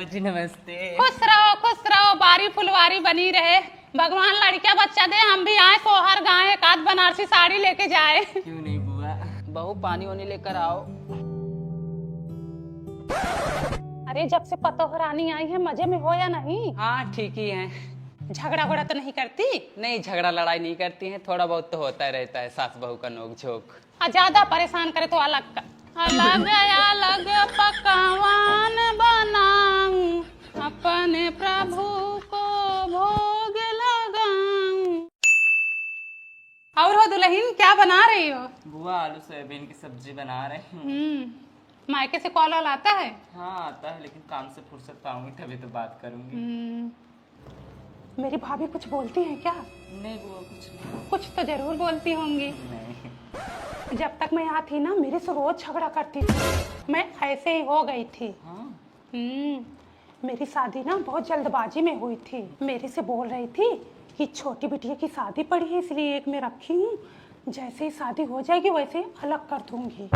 बेटी नमस्ते। खुश रहो, बारी फुलवारी बनी रहे। भगवान लड़किया बच्चा दे, हम भी आए सोहर गाय, एक आध बनारसी साड़ी लेके जाए। क्यों नहीं बुआ? बहू पानी वानी लेकर आओ। अरे जब से पतोह रानी आई है, मजे में हो या नहीं? हाँ ठीक ही है। झगड़ा घोड़ा तो नहीं करती? नहीं, झगड़ा लड़ाई नहीं करती हैं, थोड़ा बहुत तो होता रहता है सास बहू का नोक झोंक। ज्यादा परेशान करे तो अलग अलग पकवान बनाऊं, अपने प्रभु को भोग लगाऊं। और हो दुल्हन, क्या बना रही हो? बुआ आलू सोयाबीन की सब्जी बना रहे हैं। मायके से कॉल वॉल आता है? हाँ आता है, लेकिन काम से फुर्सत पाऊंगी तभी तो बात करूंगी। मेरी भाभी कुछ बोलती है क्या? नहीं बुआ, कुछ नहीं। कुछ तो जरूर बोलती होंगी। नहीं। जब तक मैं यहाँ थी ना, मेरे से रोज झगड़ा करती थी। मैं ऐसे ही हो गई थी। हाँ? मेरी शादी ना बहुत जल्दबाजी में हुई थी। मेरे से बोल रही थी कि छोटी बिटिया की शादी पड़ी है, इसलिए एक में रखी हूँ, जैसे ही शादी हो जाएगी वैसे ही अलग कर दूंगी।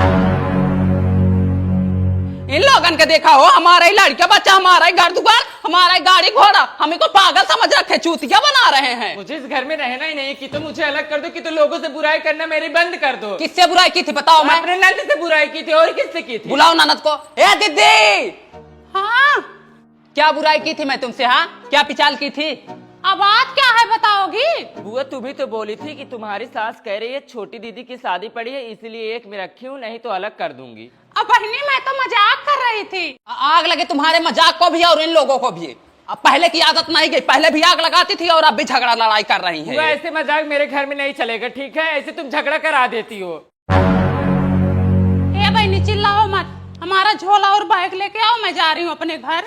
इन लोगन के देखा हो, हमारा ही लड़का बच्चा, हमारा ही घर दुकान, हमारा ही गाड़ी घोड़ा, हमें को पागल समझ रखे, चूतिया बना रहे हैं। मुझे इस घर में रहना ही नहीं कि तो मुझे अलग कर दो, कि तो लोगों से बुराई करना मेरी बंद कर दो। किससे बुराई की थी बताओ? मैं अपने नंद से बुराई की थी, और किससे की थी? बुलाओ ननद को। ए दीदी, हाँ, क्या बुराई की थी मैं तुमसे? हाँ, क्या पिचाल की थी? अब बात क्या है बताओगी? बुआ तू भी तो बोली थी कि तुम्हारी सास कह रही है छोटी दीदी की शादी पड़ी है, इसलिए एक में रखी हूँ, नहीं तो अलग कर दूंगी। अब बहनी, मैं तो मजाक कर रही थी। आग लगे तुम्हारे मजाक को भी और इन लोगों को भी। अब पहले की आदत नहीं गई, पहले भी आग लगाती थी और अब भी झगड़ा लड़ाई कर रही बुआ है। ऐसे मजाक मेरे घर में नहीं चलेगा, ठीक है? ऐसे तुम झगड़ा करा देती हो। ए बहनी चिल्लाओ मत, हमारा झोला और बैग लेके आओ, मैं जा रही हूँ अपने घर।